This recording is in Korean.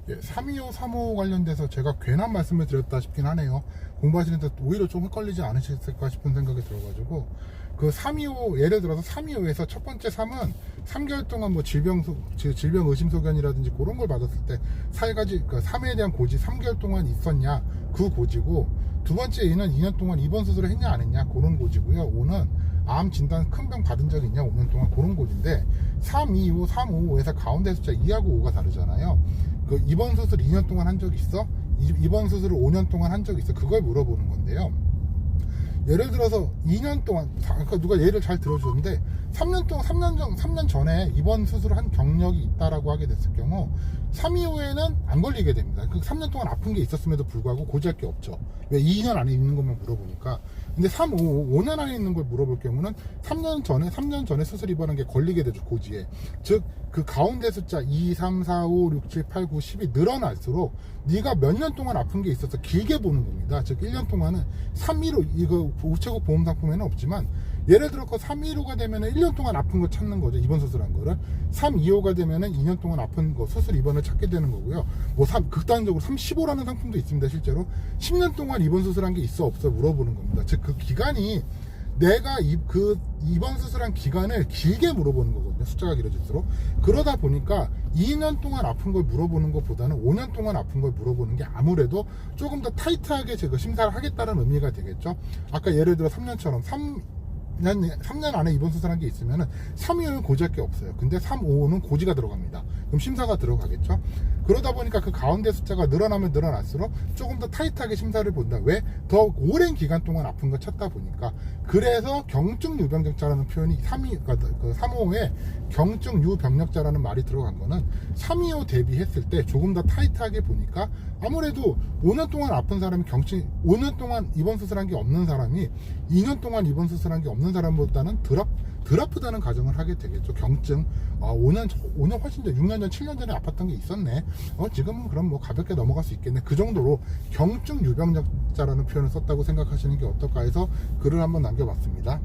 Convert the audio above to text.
예, 325, 355 관련돼서 제가 괜한 말씀을 드렸다 싶긴 하네요. 공부하시는데 오히려 좀 헷갈리지 않으셨을까 싶은 생각이 들어가지고, 그 325, 예를 들어서 325에서 첫 번째 3은 3개월 동안 뭐 질병 의심 소견이라든지 그런 걸 받았을 때 4가지, 그 3에 대한 고지 3개월 동안 있었냐, 그 고지고, 두 번째 2는 2년 동안 입원 수술을 했냐 안 했냐, 그런 고지고요. 5는 암 진단 큰 병 받은 적 있냐, 5년 동안, 그런 고지인데, 325, 355에서 가운데 숫자 2하고 5가 다르잖아요. 그 입원 수술 2년 동안 한 적 있어? 입원 수술을 5년 동안 한 적 있어? 그걸 물어보는 건데요. 예를 들어서 2년 동안, 아까 누가 예를 잘 들어주는데 3년 전에 입원 수술을 한 경력이 있다라고 하게 됐을 경우 325에는 안 걸리게 됩니다. 그 3년 동안 아픈 게 있었음에도 불구하고 고지할 게 없죠. 왜 2년 안에 있는 것만 물어보니까. 근데 5년 안에 있는 걸 물어볼 경우는 3년 전에 수술 입원한 게 걸리게 되죠, 고지에. 즉, 그 가운데 숫자 2, 3, 4, 5, 6, 7, 8, 9, 10이 늘어날수록 네가 몇 년 동안 아픈 게 있어서 길게 보는 겁니다. 즉 1년 동안은 315, 이거 우체국 보험 상품에는 없지만, 예를 들어 그 315가 되면은 1년 동안 아픈 거 찾는 거죠, 입원 수술한 거를. 325가 되면은 2년 동안 아픈 거 수술 입원을 찾게 되는 거고요. 뭐 극단적으로 315라는 상품도 있습니다. 실제로 10년 동안 입원 수술한 게 있어 없어 물어보는 겁니다. 즉 그 기간이, 내가 그 입원 수술한 기간을 길게 물어보는 거거든요. 숫자가 길어질수록. 그러다 보니까 2년 동안 아픈 걸 물어보는 것보다는 5년 동안 아픈 걸 물어보는 게 아무래도 조금 더 타이트하게 제가 심사를 하겠다는 의미가 되겠죠. 아까 예를 들어 3년처럼 3년 안에 입원 수술한 게 있으면은 325는 고지할 게 없어요. 근데 355는 고지가 들어갑니다. 그럼 심사가 들어가겠죠. 그러다 보니까 그 가운데 숫자가 늘어나면 늘어날수록 조금 더 타이트하게 심사를 본다. 왜? 더 오랜 기간 동안 아픈 걸 찾다 보니까. 그래서 경증 유병력자라는 표현이 355에 경증 유병력자라는 말이 들어간 거는 325 대비했을 때 조금 더 타이트하게 보니까, 아무래도 5년 동안 아픈 사람이 5년 동안 입원 수술한 게 없는 사람이 2년 동안 입원 수술한 게 없는 사람보다는 덜 아프다는 가정을 하게 되겠죠. 경증, 5년 훨씬 전, 6년 전, 7년 전에 아팠던 게 있었네. 지금은 그럼 뭐 가볍게 넘어갈 수 있겠네. 그 정도로 경증 유병력자라는 표현을 썼다고 생각하시는 게 어떨까 해서 글을 한번 남겨봤습니다.